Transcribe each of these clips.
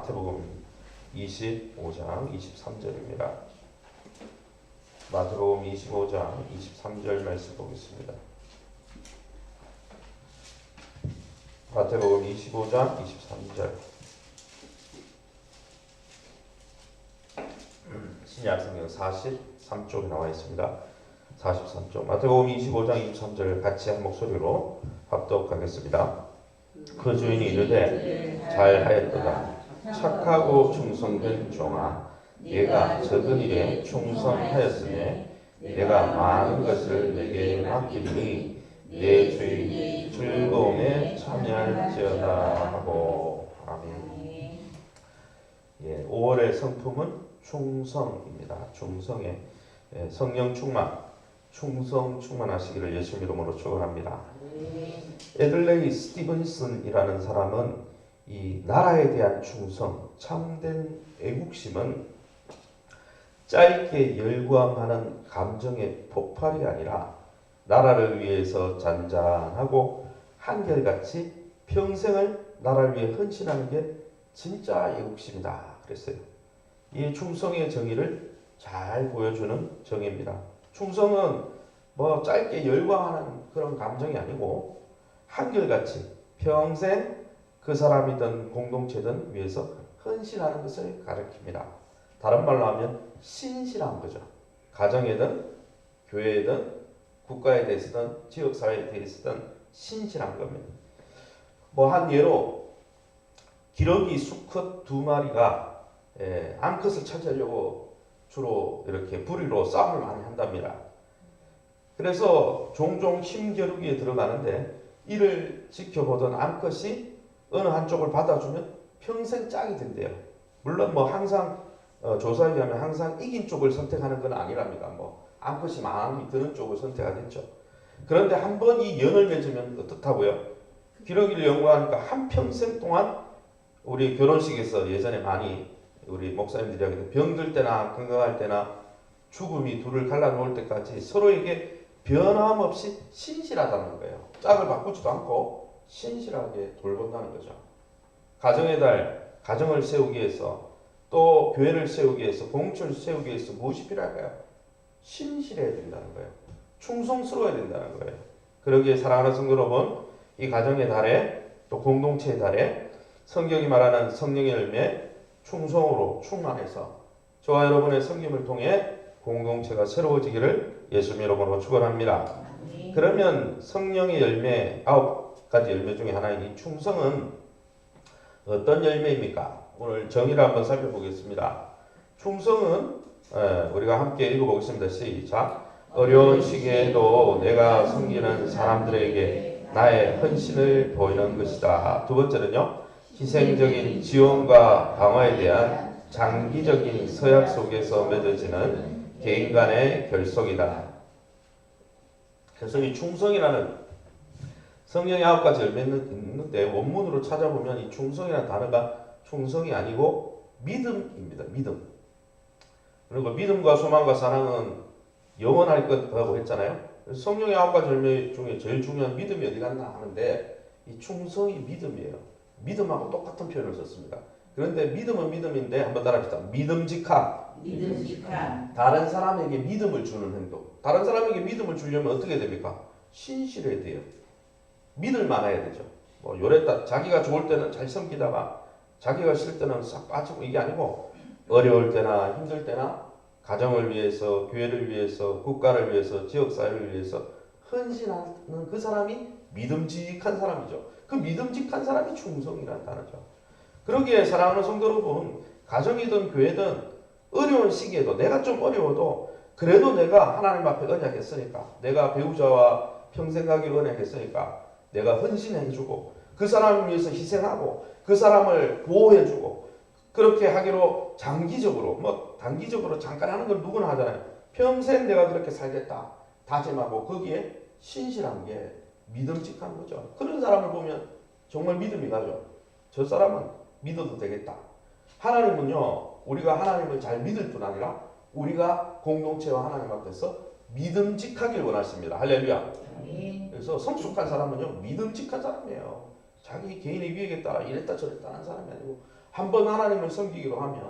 마태복음 25장 23절입니다. 마태복음 25장 23절 말씀 보겠습니다. 마태복음 25장 23절. 신약성경 43쪽에 나와 있습니다. 43쪽. 마태복음 25장 23절 같이 한 목소리로 합독하겠습니다. 그 주인이 이르되 잘하였도다. 착하고 충성된 종아, 네가 적은 일에 충성하였으니 내가 많은 것을 내게 맡기리니 내 주인이 즐거움에 참여할지어다 하고. 아멘. 5월의 성품은 충성입니다. 충성에 성령 충만하시기를 예수 이름으로 축원합니다. 에들레이 스티븐슨이라는 사람은 이 나라에 대한 충성, 참된 애국심은 짧게 열광하는 감정의 폭발이 아니라 나라를 위해서 잔잔하고 한결같이 평생을 나라를 위해 헌신하는 게 진짜 애국심이다 그랬어요. 이 충성의 정의를 잘 보여주는 정의입니다. 충성은 뭐 짧게 열광하는 그런 감정이 아니고 한결같이 평생 그 사람이든 공동체든 위해서 헌신하는 것을 가리킵니다. 다른 말로 하면 신실한 거죠. 가정이든 교회든 국가에 대해서든 지역사회에 대해서든 신실한 겁니다. 뭐 한 예로 기러기 수컷 2마리가 암컷을 차지하려고 주로 이렇게 부리로 싸움을 많이 한답니다. 그래서 종종 힘겨루기에 들어가는데 이를 지켜보던 암컷이 어느 한쪽을 받아주면 평생 짝이 된대요. 물론 뭐 항상 조사에 의하면 항상 이긴 쪽을 선택하는 건 아니랍니다. 뭐 암컷이 마음이 드는 쪽을 선택하겠죠. 그런데 한 번 이 연을 맺으면 어떻다고요? 기러기를 연구하니까 한평생 동안 우리 결혼식에서 예전에 많이 우리 목사님들이 하기도 병들 때나 건강할 때나 죽음이 둘을 갈라놓을 때까지 서로에게 변함없이 신실하다는 거예요. 짝을 바꾸지도 않고 신실하게 돌본다는 거죠. 가정의 달, 가정을 세우기 위해서 또 교회를 세우기 위해서 공동체를 세우기 위해서 무엇이 필요할까요? 신실해야 된다는 거예요. 충성스러워야 된다는 거예요. 그러기에 사랑하는 성도 여러분, 이 가정의 달에 또 공동체의 달에 성경이 말하는 성령의 열매 충성으로 충만해서 저와 여러분의 섬김을 통해 공동체가 새로워지기를 예수님 이름으로 축원합니다. 그러면 성령의 열매 9가지 열매 중에 하나인 이 충성은 어떤 열매입니까? 오늘 정의를 한번 살펴보겠습니다. 충성은 우리가 함께 읽어보겠습니다. 시작. 어려운 시기에도 내가 섬기는 사람들에게 나의 헌신을 보이는 것이다. 두 번째는요. 희생적인 지원과 방어에 대한 장기적인 서약 속에서 맺어지는 개인 간의 결속이다. 그래서 이 충성이라는 성령의 9가지 열매는 있는데 원문으로 찾아보면 이 충성이라는 단어가 충성이 아니고 믿음입니다. 믿음. 그리고 믿음과 소망과 사랑은 영원할 것이라고 했잖아요. 성령의 9가지 열매 중에 제일 중요한 믿음이 어디 갔나 하는데 이 충성이 믿음이에요. 믿음하고 똑같은 표현을 썼습니다. 그런데 믿음은 믿음인데 한번 따라합시다. 믿음직함. 다른 사람에게 믿음을 주는 행동. 다른 사람에게 믿음을 주려면 어떻게 됩니까? 신실해야 돼요. 믿을 만해야 되죠. 뭐 요랬다 자기가 좋을 때는 잘 섬기다가 자기가 싫을 때는 싹 빠지고 이게 아니고 어려울 때나 힘들 때나 가정을 위해서 교회를 위해서 국가를 위해서 지역사회를 위해서 헌신하는 그 사람이 믿음직한 사람이죠. 그 믿음직한 사람이 충성이라는 단어죠. 그러기에 사랑하는 성도 여러분, 가정이든 교회든 어려운 시기에도 내가 좀 어려워도 그래도 내가 하나님 앞에 언약했으니까 내가 배우자와 평생 가길 언약했으니까 내가 헌신해주고 그 사람을 위해서 희생하고 그 사람을 보호해주고 그렇게 하기로 장기적으로 뭐 단기적으로 잠깐 하는 걸 누구나 하잖아요. 평생 내가 그렇게 살겠다 다짐하고 거기에 신실한 게 믿음직한 거죠. 그런 사람을 보면 정말 믿음이 가죠. 저 사람은 믿어도 되겠다. 하나님은요, 우리가 하나님을 잘 믿을 뿐 아니라 우리가 공동체와 하나님 앞에서 믿음직하길 원하십니다. 할렐루야. 그래서 성숙한 사람은요, 믿음직한 사람이에요. 자기 개인의 위익에 따라 이랬다 저랬다 하는 사람이 아니고 한 번 하나님을 섬기기로 하면,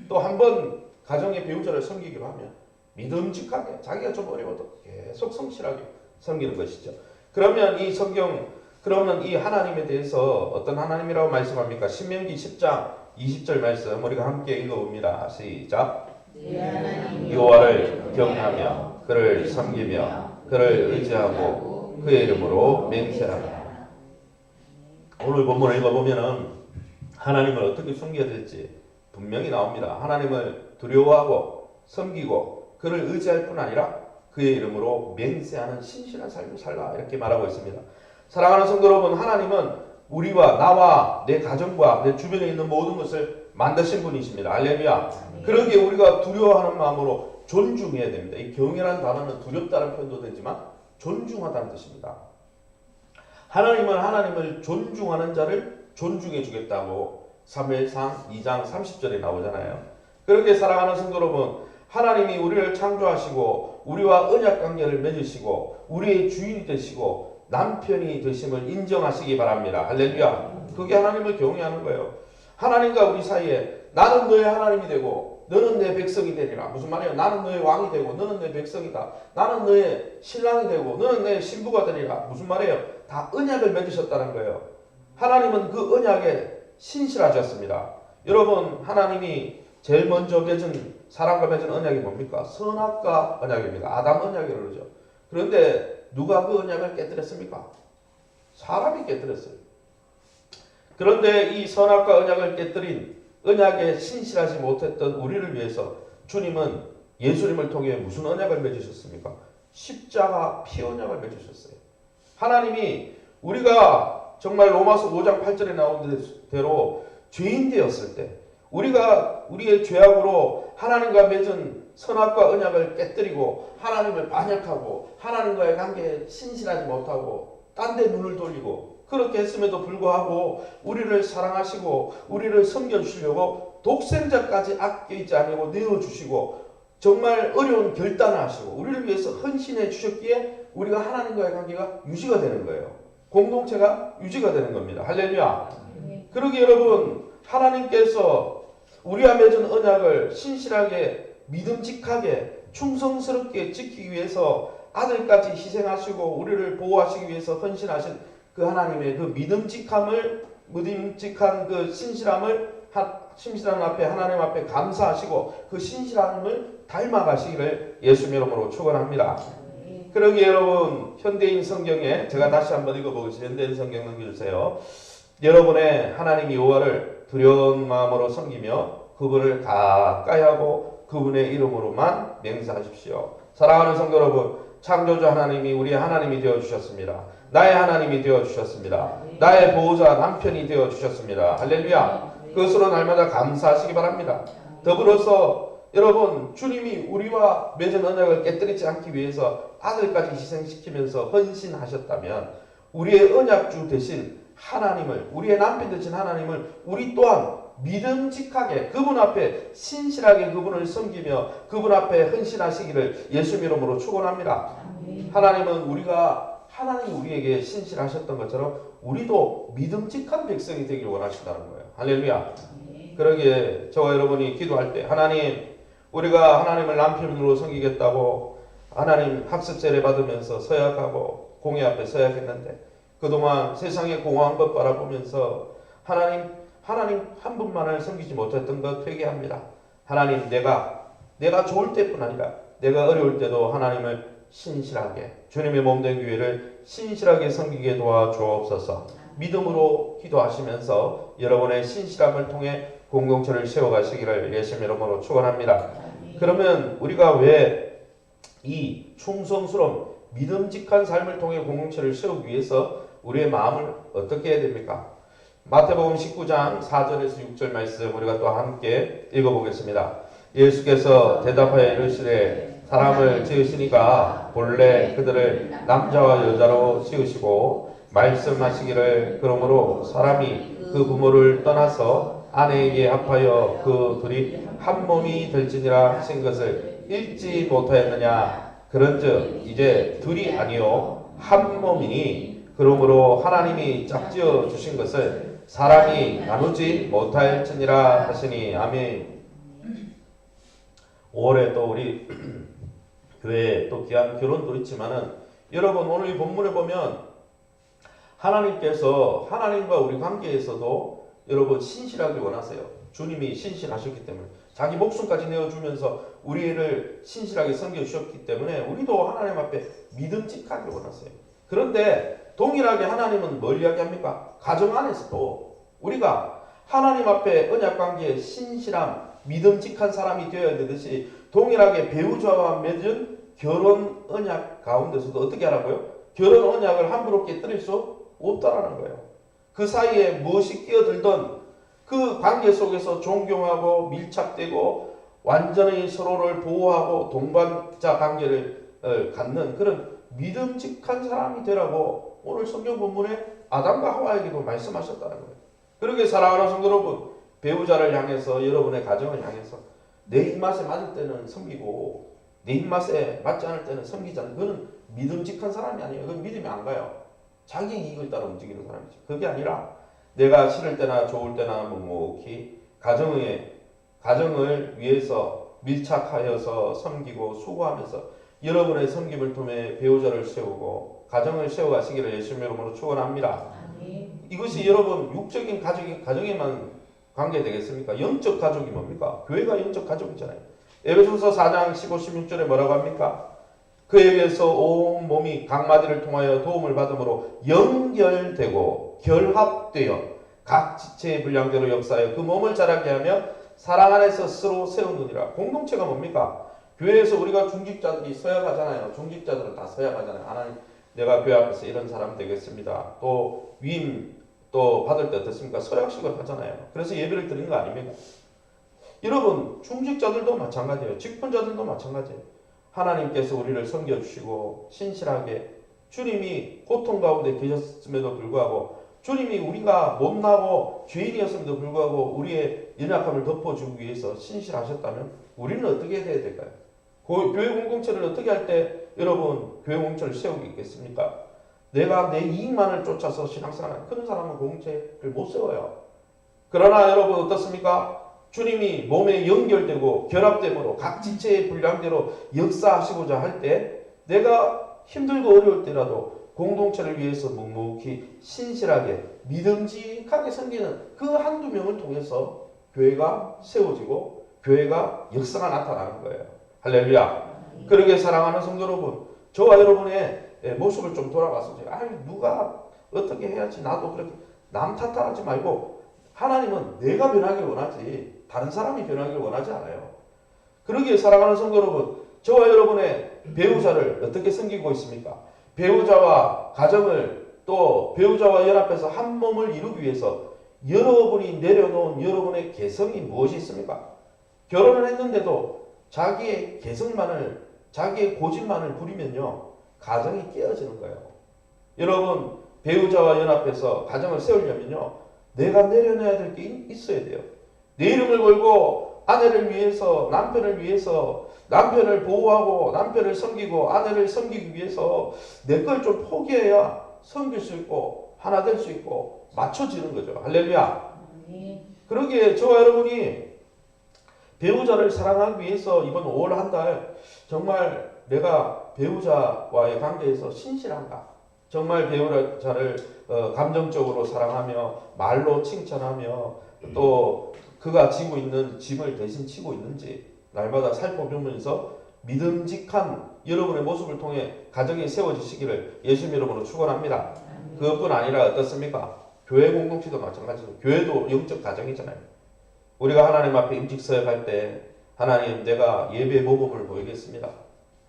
또 한 번 가정의 배우자를 섬기기로 하면 믿음직하게 자기가 좀 어려워도 계속 성실하게 섬기는 것이죠. 그러면 이 하나님에 대해서 어떤 하나님이라고 말씀합니까? 신명기 10장 20절 말씀 우리가 함께 읽어봅니다. 시작. 여호와를 경외하며 그를 섬기며 그를 의지하고 그의 이름으로 맹세하라. 오늘 본문을 읽어보면은 하나님을 어떻게 섬겨야 될지 분명히 나옵니다. 하나님을 두려워하고 섬기고 그를 의지할 뿐 아니라 그의 이름으로 맹세하는 신실한 삶을 살라, 이렇게 말하고 있습니다. 사랑하는 성도 여러분, 하나님은 우리와 나와 내 가정과 내 주변에 있는 모든 것을 만드신 분이십니다. 할렐루야. 그러기에 우리가 두려워하는 마음으로 존중해야 됩니다. 이 경외라는 단어는 두렵다는 표현도 되지만 존중하다는 뜻입니다. 하나님은 하나님을 존중하는 자를 존중해 주겠다고 사무엘상 2장 30절에 나오잖아요. 그렇게 사랑하는 성도 여러분, 하나님이 우리를 창조하시고 우리와 언약 관계를 맺으시고 우리의 주인이 되시고 남편이 되심을 인정하시기 바랍니다. 할렐루야. 그게 하나님을 경외하는 거예요. 하나님과 우리 사이에 나는 너의 하나님이 되고 너는 내 백성이 되리라. 무슨 말이에요? 나는 너의 왕이 되고 너는 내 백성이다. 나는 너의 신랑이 되고 너는 내 신부가 되리라. 무슨 말이에요? 다 언약을 맺으셨다는 거예요. 하나님은 그 언약에 신실하셨습니다. 여러분, 하나님이 제일 먼저 맺은 사람과 맺은 언약이 뭡니까? 선악과 언약입니다. 아담 언약이라고 그러죠. 그런데 누가 그 언약을 깨뜨렸습니까? 사람이 깨뜨렸어요. 그런데 이 선악과 언약을 깨뜨린 언약에 신실하지 못했던 우리를 위해서 주님은 예수님을 통해 무슨 언약을 맺으셨습니까? 십자가 피 언약을 맺으셨어요. 하나님이 우리가 정말 로마서 5장 8절에 나온 대로 죄인 되었을 때 우리가 우리의 죄악으로 하나님과 맺은 선악과 언약을 깨뜨리고 하나님을 반역하고 하나님과의 관계에 신실하지 못하고 딴 데 눈을 돌리고 그렇게 했음에도 불구하고 우리를 사랑하시고 우리를 섬겨주시려고 독생자까지 아껴있지 않고 내어주시고 정말 어려운 결단을 하시고 우리를 위해서 헌신해 주셨기에 우리가 하나님과의 관계가 유지가 되는 거예요. 공동체가 유지가 되는 겁니다. 할렐루야. 그러기에 여러분, 하나님께서 우리와 맺은 언약을 신실하게 믿음직하게 충성스럽게 지키기 위해서 아들까지 희생하시고 우리를 보호하시기 위해서 헌신하신 그 하나님의 그 믿음직한 그 신실함 앞에 하나님 앞에 감사하시고 그 신실함을 닮아가시기를 예수님 이름으로 축원합니다. 그러기에 여러분, 현대인 성경에 제가 다시 한번 읽어보겠습니다. 현대인 성경 넘겨주세요. 여러분의 하나님 여호와를 두려운 마음으로 섬기며 그분을 가까이 하고 그분의 이름으로만 맹세하십시오. 사랑하는 성도 여러분, 창조주 하나님이 우리의 하나님이 되어주셨습니다. 나의 하나님이 되어주셨습니다. 나의 보호자 남편이 되어주셨습니다. 할렐루야. 그것으로 날마다 감사하시기 바랍니다. 더불어서 여러분, 주님이 우리와 맺은 언약을 깨뜨리지 않기 위해서 아들까지 희생시키면서 헌신하셨다면 우리의 언약주 대신 하나님을, 우리의 남편 되신 하나님을 우리 또한 믿음직하게 그분 앞에 신실하게 그분을 섬기며 그분 앞에 헌신하시기를 예수 이름으로 축원합니다. 하나님은 하나님이 우리에게 신실하셨던 것처럼 우리도 믿음직한 백성이 되길 원하신다는 거예요. 할렐루야. 그러기에 저와 여러분이 기도할 때 하나님, 우리가 하나님을 남편으로 섬기겠다고 하나님 학습 세례 받으면서 서약하고 공회 앞에 서약했는데 그동안 세상의 공허한 것 바라보면서 하나님 한 분만을 섬기지 못했던 것 회개합니다. 하나님, 내가 좋을 때뿐 아니라 내가 어려울 때도 하나님을 신실하게 주님의 몸된 교회를 신실하게 섬기게 도와주옵소서. 믿음으로 기도하시면서 여러분의 신실함을 통해 공동체를 세워가시기를 예수 이름으로 축원합니다. 그러면 우리가 왜 이 충성스러운 믿음직한 삶을 통해 공동체를 세우기 위해서 우리의 마음을 어떻게 해야 됩니까? 마태복음 19장 4절에서 6절 말씀 우리가 또 함께 읽어보겠습니다. 예수께서 대답하여 이르시되 사람을 지으시니까 본래 그들을 남자와 여자로 지으시고 말씀하시기를 그러므로 사람이 그 부모를 떠나서 아내에게 합하여 그 둘이 한 몸이 될지니라 하신 것을 읽지 못하였느냐. 그런즉 이제 둘이 아니요 한 몸이니 그러므로 하나님이 짝지어 주신 것을 사람이 나누지 못할지니라 하시니 아멘. 5월에 또 우리 교회에 또 귀한 결혼도 있지만은 여러분 오늘 이 본문에 보면 하나님께서 하나님과 우리 관계에서도 여러분 신실하길 원하세요. 주님이 신실하셨기 때문에 자기 목숨까지 내어주면서 우리를 신실하게 섬겨주셨기 때문에 우리도 하나님 앞에 믿음직하길 원하세요. 그런데 동일하게 하나님은 뭘 이야기합니까? 가정 안에서도 우리가 하나님 앞에 언약관계에 신실함, 믿음직한 사람이 되어야 되듯이 동일하게 배우자와 맺은 결혼 언약 가운데서도 어떻게 하라고요? 결혼 언약을 함부로 깨뜨릴 수 없다라는 거예요. 그 사이에 무엇이 끼어들던 그 관계 속에서 존경하고 밀착되고 완전히 서로를 보호하고 동반자 관계를 갖는 그런 믿음직한 사람이 되라고 오늘 성경 본문에 아담과 하와에게도 말씀하셨다는 거예요. 그렇게 사랑하는 성도 여러분, 배우자를 향해서 여러분의 가정을 향해서 내 입맛에 맞을 때는 섬기고 내 입맛에 맞지 않을 때는 섬기지 않는 그건 믿음직한 사람이 아니에요. 그건 믿음이 안 가요. 자기 이익을 따라 움직이는 사람이죠. 그게 아니라 내가 싫을 때나 좋을 때나 묵묵히 가정을 위해서 밀착하여서 섬기고 수고하면서 여러분의 섬김을 통해 배우자를 세우고 가정을 세워가시기를 예수님의 이름으로 축원합니다. 이것이 여러분 육적인 가정에만 관계 되겠습니까? 영적 가족이 뭡니까? 교회가 영적 가족이잖아요. 에베소서 4장 15, 16절에 뭐라고 합니까? 그에게서 온 몸이 각 마디를 통하여 도움을 받음으로 연결되고 결합되어 각 지체의 분량대로 역사하여 그 몸을 자라게 하며 사랑 안에서 서로 세우느니라. 공동체가 뭡니까? 교회에서 우리가 중직자들이 서약하잖아요. 중직자들은 다 서약하잖아요. 하나님, 내가 교회 앞에서 이런 사람 되겠습니다. 또 위임 또 받을 때 어떻습니까? 서약식을 하잖아요. 그래서 예배를 드리는 거 아닙니까? 여러분 중직자들도 마찬가지예요. 직분자들도 마찬가지예요. 하나님께서 우리를 섬겨주시고 신실하게 주님이 고통 가운데 계셨음에도 불구하고 주님이 우리가 못나고 죄인이었음에도 불구하고 우리의 연약함을 덮어주기 위해서 신실하셨다면 우리는 어떻게 해야 될까요? 교회 공동체를 어떻게 할 때 여러분 교회 공동체를 세우고 있겠습니까? 내가 내 이익만을 쫓아서 신앙생활하는 그런 사람은 공동체를 못 세워요. 그러나 여러분 어떻습니까? 주님이 몸에 연결되고 결합됨으로 각 지체의 분량대로 역사하시고자 할 때 내가 힘들고 어려울 때라도 공동체를 위해서 묵묵히 신실하게 믿음직하게 섬기는 그 한두 명을 통해서 교회가 세워지고 교회가 역사가 나타나는 거예요. 할렐루야. 그러게 사랑하는 성도 여러분, 저와 여러분의 모습을 좀 돌아가서 누가 어떻게 해야지 나도 그렇게 남 탓하지 말고 하나님은 내가 변하길 원하지 다른 사람이 변하길 원하지 않아요. 그러기에 사랑하는 성도 여러분, 저와 여러분의 배우자를 어떻게 섬기고 있습니까? 배우자와 가정을 또 배우자와 연합해서 한 몸을 이루기 위해서 여러분이 내려놓은 여러분의 개성이 무엇이 있습니까? 결혼을 했는데도 자기의 개성만을 자기의 고집만을 부리면요 가정이 깨어지는 거예요. 여러분 배우자와 연합해서 가정을 세우려면요 내가 내려놔야 될 게 있어야 돼요. 내 이름을 걸고 아내를 위해서 남편을 위해서 남편을 보호하고 남편을 섬기고 아내를 섬기기 위해서 내 걸 좀 포기해야 섬길 수 있고 하나 될 수 있고 맞춰지는 거죠. 할렐루야. 그러기에 저와 여러분이 배우자를 사랑하기 위해서 이번 5월 한 달 정말 내가 배우자와의 관계에서 신실한가? 정말 배우자를 감정적으로 사랑하며 말로 칭찬하며 또 그가 지고 있는 짐을 대신 지고 있는지 날마다 살펴보면서 믿음직한 여러분의 모습을 통해 가정이 세워지시기를 예수님 이름으로 축원합니다. 그것뿐 아니라 어떻습니까? 교회 공동체도 마찬가지죠. 교회도 영적 가정이잖아요. 우리가 하나님 앞에 임직서약할 때 하나님 내가 예배의 모범을 보이겠습니다.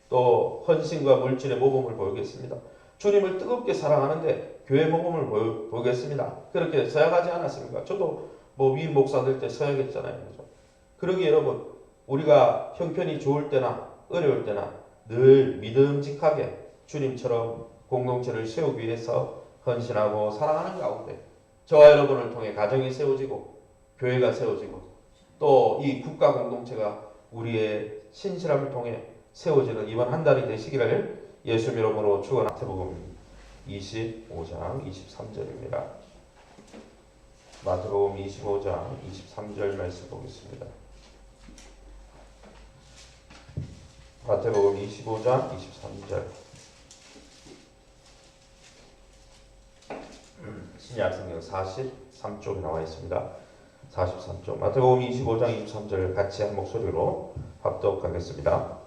또 헌신과 물질의 모범을 보이겠습니다. 주님을 뜨겁게 사랑하는데 교회 모범을 보이겠습니다. 그렇게 서약하지 않았습니까? 저도 위임 목사 될 때 서약했잖아요. 그죠? 그러기에 여러분 우리가 형편이 좋을 때나 어려울 때나 늘 믿음직하게 주님처럼 공동체를 세우기 위해서 헌신하고 사랑하는 가운데 저와 여러분을 통해 가정이 세워지고 교회가 세워지고 또 이 국가 공동체가 우리의 신실함을 통해 세워지는 이번 한 달이 되시기를 예수님 이름으로 축원합니다. 마태복음 25장 23절입니다. 마태복음 25장 23절 말씀 보겠습니다. 마태복음 25장 23절. 신약성경 43쪽에 나와 있습니다. 43쪽. 마태복음 25장 23절 같이 한 목소리로 합독하겠습니다.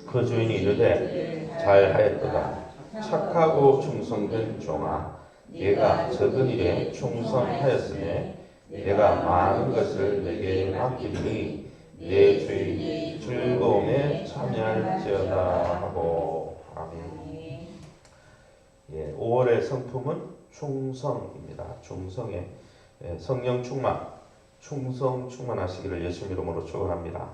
그 주인이 이르되 잘하였도다. 착하고 충성된 종아, 네가 적은 일에 충성하였으니 내가 많은 것을 내게 맡기리니 내 주의 즐거움에 참여할지어다 하고. 아멘. 예, 5월의 성품은 충성입니다. 충성에 성령 충만하시기를 예수님 이름으로 축원합니다.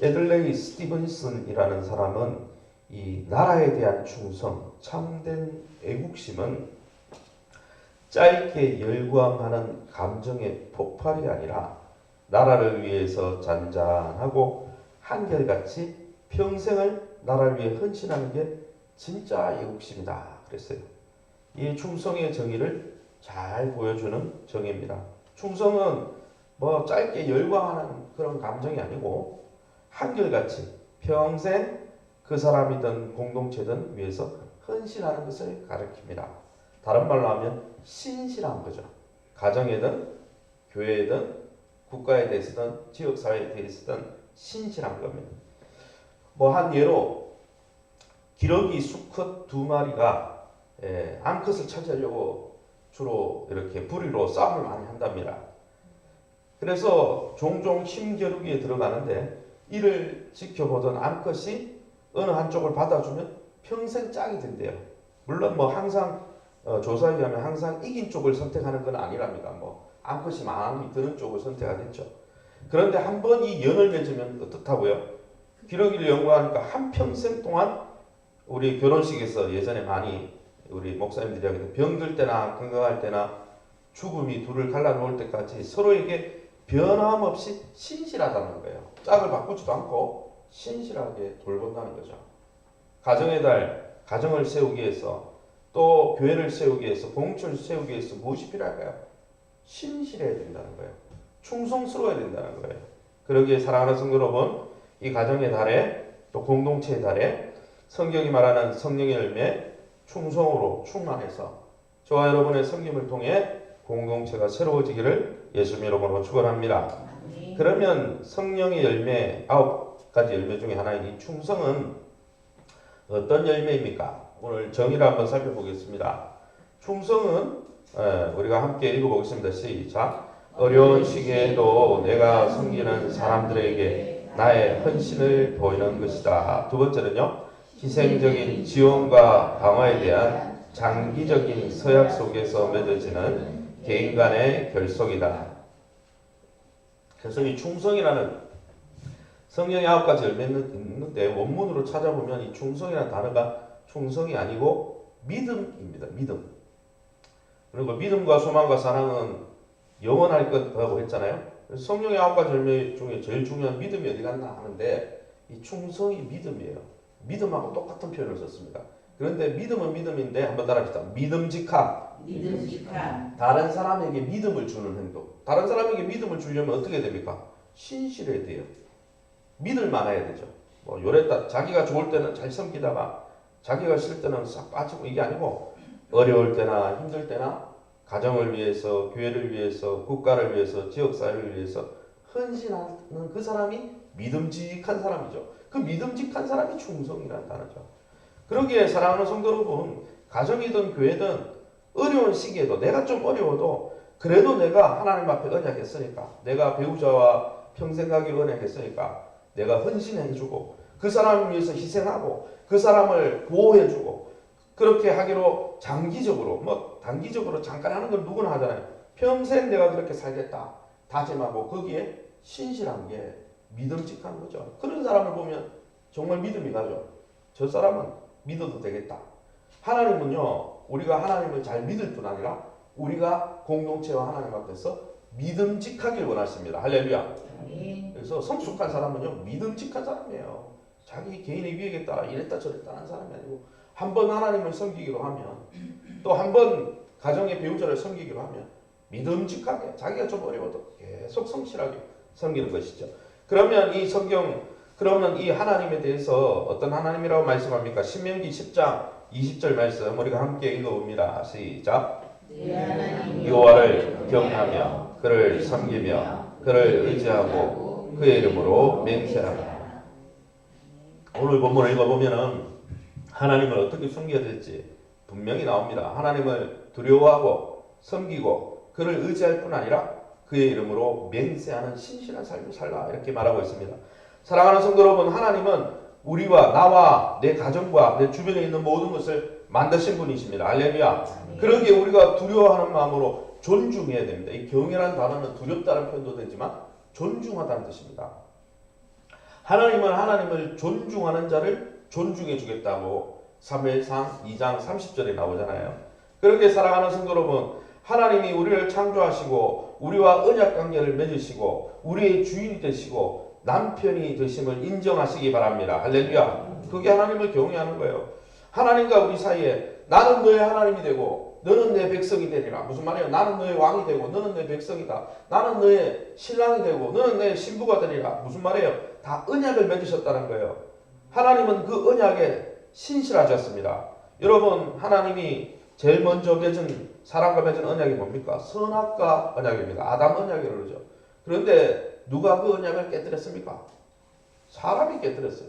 에들레이 스티븐슨이라는 사람은 이 나라에 대한 충성, 참된 애국심은 짧게 열광하는 감정의 폭발이 아니라 나라를 위해서 잔잔하고 한결같이 평생을 나라를 위해 헌신하는 게 진짜 애국심이다 그랬어요. 이 충성의 정의를 잘 보여주는 정의입니다. 충성은 뭐 짧게 열광하는 그런 감정이 아니고 한결같이 평생 그 사람이든 공동체든 위해서 헌신하는 것을 가리킵니다. 다른 말로 하면 신실한 거죠. 가정이든 교회든 국가에 대해서든 지역사회에 대해서든 신실한 겁니다. 뭐 한 예로 기러기 수컷 2마리가 암컷을 차지하려고 주로 이렇게 부리로 싸움을 많이 한답니다. 그래서 종종 힘겨루기에 들어가는데 이를 지켜보던 암컷이 어느 한쪽을 받아주면 평생 짝이 된대요. 물론 뭐 항상 조사에 의하면 항상 이긴 쪽을 선택하는 건 아니랍니다. 뭐 암컷이 마음이 드는 쪽을 선택하겠죠. 그런데 한번 이 연을 맺으면 어떻다고요? 기러기를 연구하니까 한평생 동안 우리 결혼식에서 예전에 많이 우리 목사님들이 하기도 병들 때나 건강할 때나 죽음이 둘을 갈라놓을 때까지 서로에게 변함없이 신실하다는 거예요. 짝을 바꾸지도 않고 신실하게 돌본다는 거죠. 가정의 달, 가정을 세우기 위해서 또 교회를 세우기 위해서 공동체를 세우기 위해서 무엇이 필요할까요? 신실해야 된다는 거예요. 충성스러워야 된다는 거예요. 그러기에 사랑하는 성도 여러분, 이 가정의 달에 또 공동체의 달에 성경이 말하는 성령의 열매 충성으로 충만해서 저와 여러분의 섬김을 통해 공동체가 새로워지기를 예수님 이름으로 축원합니다. 그러면 성령의 열매 9가지 열매 중에 하나인 이 충성은 어떤 열매입니까? 오늘 정의를 한번 살펴보겠습니다. 충성은 우리가 함께 읽어보겠습니다. 시작. 어려운 시기에도 내가 섬기는 사람들에게 나의 헌신을 보이는 것이다. 두 번째는요. 희생적인 지원과 방어에 대한 장기적인 서약 속에서 맺어지는 개인 간의 결속이다. 그래서 이 충성이라는 성령의 9가지 열매는 있는데 원문으로 찾아보면 이 충성이라는 단어가 충성이 아니고 믿음입니다. 믿음. 그리고 믿음과 소망과 사랑은 영원할 거라고 했잖아요. 성령의 9가지 열매 중에 제일 중요한 믿음이 어디 갔나 하는데 이 충성이 믿음이에요. 믿음하고 똑같은 표현을 썼습니다. 그런데 믿음은 믿음인데 한번 따라합시다. 믿음직함. 다른 사람에게 믿음을 주는 행동. 다른 사람에게 믿음을 주려면 어떻게 됩니까? 신실해야 돼요. 믿을 만해야 되죠. 뭐 요랬다 자기가 좋을 때는 잘 섬기다가 자기가 싫을 때는 싹 빠지고 이게 아니고 어려울 때나 힘들 때나 가정을 위해서 교회를 위해서 국가를 위해서 지역사회를 위해서 헌신하는 그 사람이 믿음직한 사람이죠. 그 믿음직한 사람이 충성이라는 단어죠. 그러기에 사랑하는 성도 여러분, 가정이든 교회든 어려운 시기에도 내가 좀 어려워도 그래도 내가 하나님 앞에 언약했으니까 내가 배우자와 평생 가기로 언약했으니까 내가 헌신해주고 그 사람을 위해서 희생하고 그 사람을 보호해주고 그렇게 하기로 장기적으로 뭐 단기적으로 잠깐 하는 걸 누구나 하잖아요. 평생 내가 그렇게 살겠다 다짐하고 거기에 신실한 게 믿음직한 거죠. 그런 사람을 보면 정말 믿음이 가죠. 저 사람은 믿어도 되겠다. 하나님은요, 우리가 하나님을 잘 믿을 뿐 아니라 우리가 공동체와 하나님 앞에서 믿음직하길 원하십니다. 할렐루야. 그래서 성숙한 사람은요, 믿음직한 사람이에요. 자기 개인의 위익에 따라 이랬다 저랬다 하는 사람이 아니고 한 번 하나님을 섬기기로 하면 또 한 번 가정의 배우자를 섬기기로 하면 믿음직하게 자기가 좀 어려워도 계속 성실하게 섬기는 것이죠. 그러면 이 성경 그러면 이 하나님에 대해서 어떤 하나님이라고 말씀합니까? 신명기 10장 20절 말씀 우리가 함께 읽어봅니다. 시작. 여호와를 경외하며 그를 섬기며 그를 의지하고 그의 이름으로 맹세하라. 오늘 본문을 읽어보면은 하나님을 어떻게 섬겨야 될지 분명히 나옵니다. 하나님을 두려워하고 섬기고 그를 의지할 뿐 아니라 그의 이름으로 맹세하는 신실한 삶을 살라 이렇게 말하고 있습니다. 사랑하는 성도 여러분, 하나님은 우리와 나와 내 가정과 내 주변에 있는 모든 것을 만드신 분이십니다. 할렐루야. 그러기에 우리가 두려워하는 마음으로 존중해야 됩니다. 이 경외라는 단어는 두렵다는 표현도 되지만 존중하다는 뜻입니다. 하나님은 하나님을 존중하는 자를 존중해 주겠다고 사무엘상 2장 30절에 나오잖아요. 그렇게 사랑하는 성도 여러분, 하나님이 우리를 창조하시고 우리와 언약 관계를 맺으시고 우리의 주인이 되시고 남편이 되심을 인정하시기 바랍니다. 할렐루야. 그게 하나님을 경외하는 거예요. 하나님과 우리 사이에 나는 너의 하나님이 되고 너는 내 백성이 되리라. 무슨 말이에요? 나는 너의 왕이 되고 너는 내 백성이다. 나는 너의 신랑이 되고 너는 내 신부가 되리라. 무슨 말이에요? 다 언약을 맺으셨다는 거예요. 하나님은 그 언약에 신실하셨습니다. 여러분, 하나님이 제일 먼저 맺은 사람과 맺은 언약이 뭡니까? 선악과 언약입니다. 아담 언약이라고 그러죠. 그런데 누가 그 언약을 깨뜨렸습니까? 사람이 깨뜨렸어요.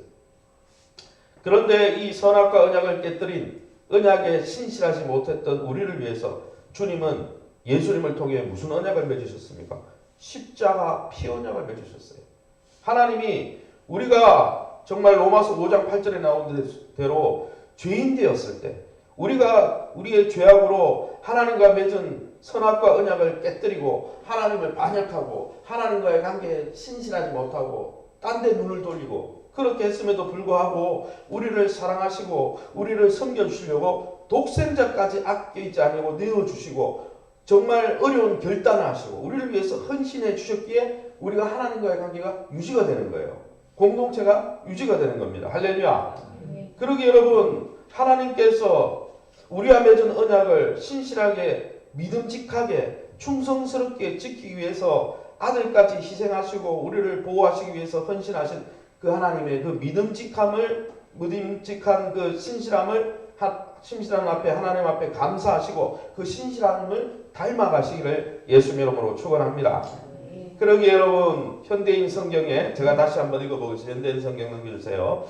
그런데 이 선악과 언약을 깨뜨린 언약에 신실하지 못했던 우리를 위해서 주님은 예수님을 통해 무슨 언약을 맺으셨습니까? 십자가 피 언약을 맺으셨어요. 하나님이 우리가 정말 로마서 5장 8절에 나온 대로 죄인 되었을 때 우리가 우리의 죄악으로 하나님과 맺은 선악과 언약을 깨뜨리고 하나님을 반역하고 하나님과의 관계에 신실하지 못하고 딴 데 눈을 돌리고 그렇게 했음에도 불구하고 우리를 사랑하시고 우리를 섬겨주시려고 독생자까지 아껴있지 않고 내어주시고 정말 어려운 결단을 하시고 우리를 위해서 헌신해 주셨기에 우리가 하나님과의 관계가 유지가 되는 거예요. 공동체가 유지가 되는 겁니다. 할렐루야. 그러기에 여러분, 하나님께서 우리와 맺은 언약을 신실하게 믿음직하게 충성스럽게 지키기 위해서 아들까지 희생하시고 우리를 보호하시기 위해서 헌신하신 그 하나님의 그 믿음직한 그 신실함을 신실함 앞에 하나님 앞에 감사하시고 그 신실함을 닮아가시기를 예수님 이름으로 축원합니다. 그러기에 여러분, 현대인 성경에 제가 다시 한번 읽어보겠습니다. 현대인 성경 넘겨주세요.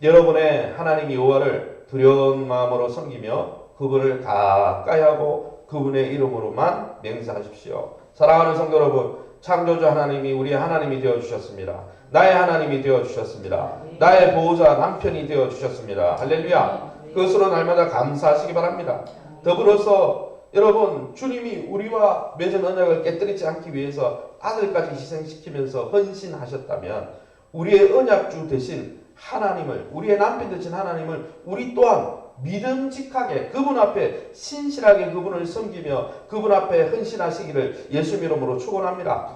여러분의 하나님 여호와를 두려운 마음으로 섬기며 그분을 가까이 하고 그분의 이름으로만 맹세하십시오. 사랑하는 성도 여러분, 창조주 하나님이 우리의 하나님이 되어주셨습니다. 나의 하나님이 되어주셨습니다. 나의 보호자 남편이 되어주셨습니다. 할렐루야. 그것으로 날마다 감사하시기 바랍니다. 더불어서 여러분, 주님이 우리와 맺은 언약을 깨뜨리지 않기 위해서 아들까지 희생시키면서 헌신하셨다면 우리의 언약주 대신 하나님을, 우리의 남편 되신 하나님을 우리 또한 믿음직하게 그분 앞에 신실하게 그분을 섬기며 그분 앞에 헌신하시기를 예수님 이름으로 축원합니다.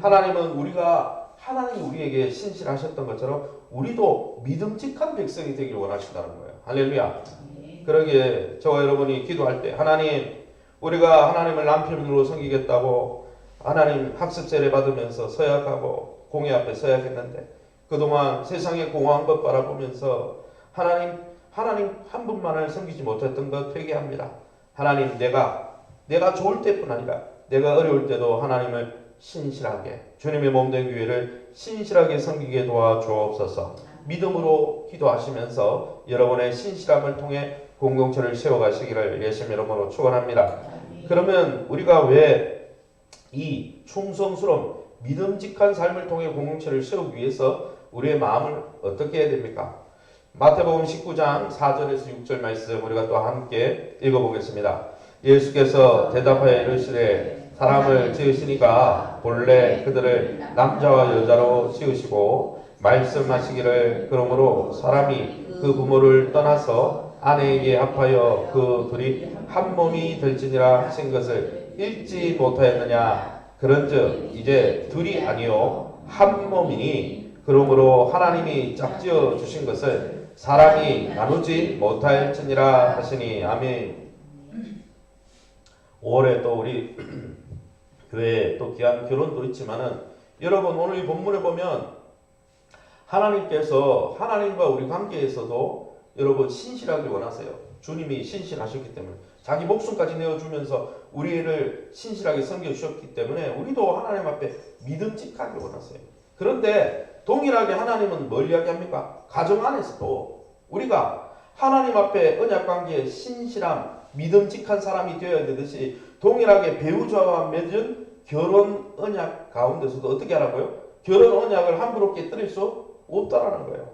하나님은 하나님이 우리에게 신실하셨던 것처럼 우리도 믿음직한 백성이 되기를 원하신다는 거예요. 할렐루야. 그러기에 저와 여러분이 기도할 때 하나님, 우리가 하나님을 남편으로 섬기겠다고 하나님 학습 세례 받으면서 서약하고 공회 앞에 서약했는데 그동안 세상의 공허한 것 바라보면서 하나님 한 분만을 섬기지 못했던 것 회개합니다. 하나님, 내가 좋을 때뿐 아니라 내가 어려울 때도 하나님을 신실하게 주님의 몸된 교회를 신실하게 섬기게 도와주옵소서. 믿음으로 기도하시면서 여러분의 신실함을 통해 공동체를 세워가시기를 예수님 이름으로 축원합니다. 그러면 우리가 왜 이 충성스러운 믿음직한 삶을 통해 공동체를 세우기 위해서 우리의 마음을 어떻게 해야 됩니까? 마태복음 19장 4절에서 6절 말씀 우리가 또 함께 읽어보겠습니다. 예수께서 대답하여 이르시되 사람을 지으시니까 본래 그들을 남자와 여자로 지으시고 말씀하시기를 그러므로 사람이 그 부모를 떠나서 아내에게 합하여 그 둘이 한 몸이 될지니라 하신 것을 읽지 못하였느냐. 그런즉 이제 둘이 아니요 한 몸이니 그러므로 하나님이 짝지어 주신 것을 사람이 나누지 못할지니라 하시니. 아멘. 5월에 또 우리 교회 또 귀한 결혼도 있지만은 여러분 오늘 이 본문에 보면 하나님께서 하나님과 우리 관계에서도 여러분 신실하길 원하세요. 주님이 신실하셨기 때문에 자기 목숨까지 내어주면서 우리를 신실하게 섬겨주셨기 때문에 우리도 하나님 앞에 믿음직하길 원하세요. 그런데 동일하게 하나님은 뭘 이야기합니까? 가정 안에서도 우리가 하나님 앞에 언약관계에 신실함, 믿음직한 사람이 되어야 되듯이 동일하게 배우자와 맺은 결혼 언약 가운데서도 어떻게 하라고요? 결혼 언약을 함부로 깨뜨릴 수 없다라는 거예요.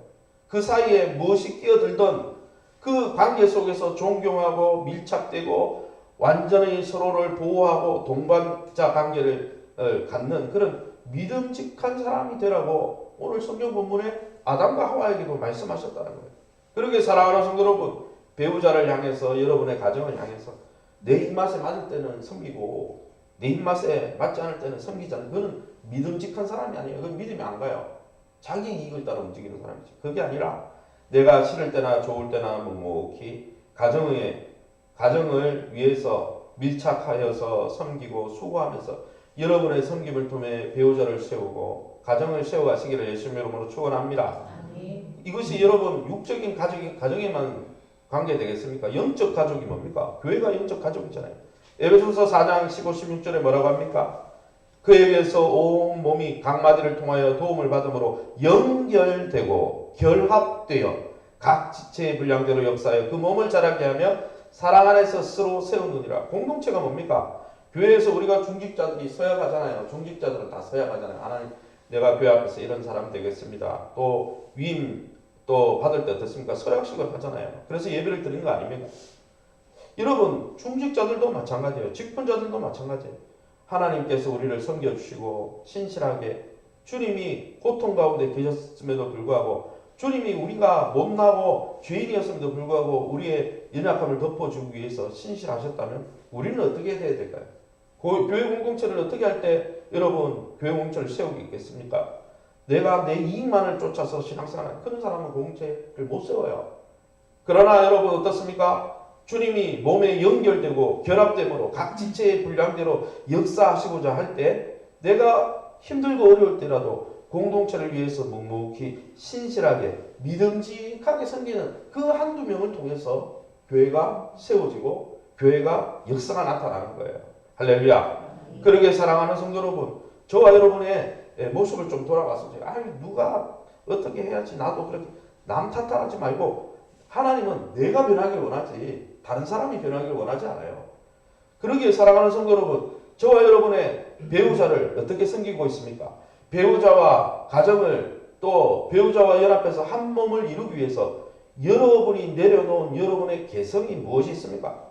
그 사이에 무엇이 끼어들던 그 관계 속에서 존경하고 밀착되고 완전히 서로를 보호하고 동반자 관계를 갖는 그런 믿음직한 사람이 되라고 오늘 성경 본문에 아담과 하와에게도 말씀하셨다는 거예요. 그렇게 사랑하는 성도 여러분, 배우자를 향해서 여러분의 가정을 향해서 내 입맛에 맞을 때는 섬기고 내 입맛에 맞지 않을 때는 섬기지 않는 그건 믿음직한 사람이 아니에요. 그건 믿음이 안 가요. 자기 이익을 따라 움직이는 사람이지. 그게 아니라 내가 싫을 때나 좋을 때나 묵묵히 가정을 위해서 밀착하여서 섬기고 수고하면서 여러분의 섬김을 통해 배우자를 세우고 가정을 세워가시기를 예수님의 이름으로 축원합니다. 이것이 여러분 육적인 가정에만 관계 되겠습니까? 영적 가족이 뭡니까? 교회가 영적 가족이잖아요. 에베소서 4장 15, 16절에 뭐라고 합니까? 그에게서 온 몸이 각 마디를 통하여 도움을 받음으로 연결되고 결합되어 각 지체의 분량대로 역사하여 그 몸을 자라게 하며 사랑 안에서 서로 세우느니라. 공동체가 뭡니까? 교회에서 우리가 중직자들이 서약하잖아요. 중직자들은 다 서약하잖아요. 하나님, 내가 교회 앞에서 이런 사람 되겠습니다. 또 위임 또 받을 때 어떻습니까? 서약식을 하잖아요. 그래서 예배를 드리는 거 아닙니까? 여러분 중직자들도 마찬가지예요. 직분자들도 마찬가지예요. 하나님께서 우리를 섬겨주시고 신실하게 주님이 고통 가운데 계셨음에도 불구하고 주님이 우리가 못나고 죄인이었음에도 불구하고 우리의 연약함을 덮어주기 위해서 신실하셨다면 우리는 어떻게 해야 될까요? 교회 공동체를 어떻게 할 때 여러분 교회 공동체를 세우고 있겠습니까? 내가 내 이익만을 쫓아서 신앙생활하는 그런 사람은 공동체를 못 세워요. 그러나 여러분 어떻습니까? 주님이 몸에 연결되고 결합됨으로 각 지체의 분량대로 역사하시고자 할 때 내가 힘들고 어려울 때라도 공동체를 위해서 묵묵히 신실하게 믿음직하게 섬기는 그 한두 명을 통해서 교회가 세워지고 교회가 역사가 나타나는 거예요. 할렐루야. 그러게 사랑하는 성도 여러분, 저와 여러분의 모습을 좀 돌아가서 누가 어떻게 해야지 나도 그렇게 남 탓하지 말고 하나님은 내가 변하길 원하지 다른 사람이 변하길 원하지 않아요. 그러기에 사랑하는 성도 여러분, 저와 여러분의 배우자를 어떻게 섬기고 있습니까? 배우자와 가정을 또 배우자와 연합해서 한 몸을 이루기 위해서 여러분이 내려놓은 여러분의 개성이 무엇이 있습니까?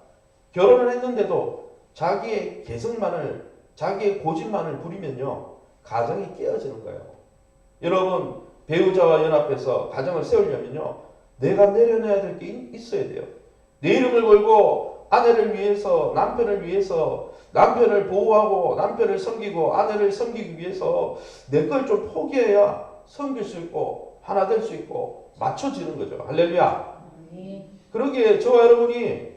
결혼을 했는데도 자기의 개성만을 자기의 고집만을 부리면요 가정이 깨어지는 거예요. 여러분 배우자와 연합해서 가정을 세우려면요 내가 내려놔야 될 게 있어야 돼요. 내 이름을 걸고 아내를 위해서 남편을 위해서 남편을 보호하고 남편을 섬기고 아내를 섬기기 위해서 내 걸 좀 포기해야 섬길 수 있고 하나 될 수 있고 맞춰지는 거죠. 할렐루야. 그러기에 저와 여러분이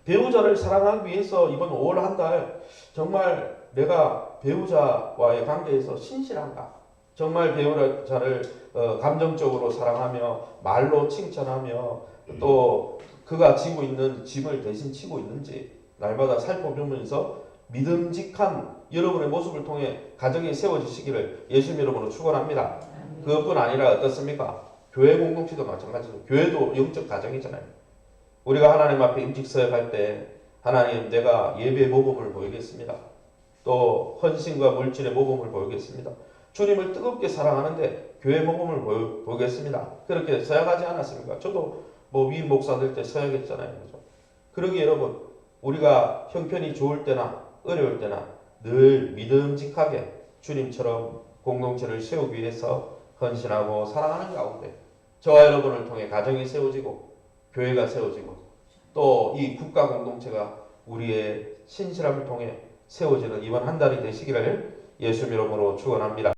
배우자를 사랑하기 위해서 이번 5월 한 달 정말 내가 배우자와의 관계에서 신실한가? 정말 배우자를 감정적으로 사랑하며 말로 칭찬하며 또 그가 지고 있는 짐을 대신 치고 있는지 날마다 살펴보면서 믿음직한 여러분의 모습을 통해 가정이 세워지시기를 예수님 이름으로 축원합니다. 그것뿐 아니라 어떻습니까? 교회 공동체도 마찬가지로 교회도 영적 가정이잖아요. 우리가 하나님 앞에 임직서약할 때 하나님 내가 예배의 모범을 보이겠습니다. 또 헌신과 물질의 모범을 보이겠습니다. 주님을 뜨겁게 사랑하는데 교회 모범을 보이겠습니다. 그렇게 서약하지 않았습니까? 저도 위임 목사들 때 서약했잖아요. 그죠? 그러기에 여러분 우리가 형편이 좋을 때나 어려울 때나 늘 믿음직하게 주님처럼 공동체를 세우기 위해서 헌신하고 사랑하는 가운데 저와 여러분을 통해 가정이 세워지고 교회가 세워지고 또 이 국가 공동체가 우리의 신실함을 통해 세워지는 이번 한 달이 되시기를 예수 이름으로 축원합니다.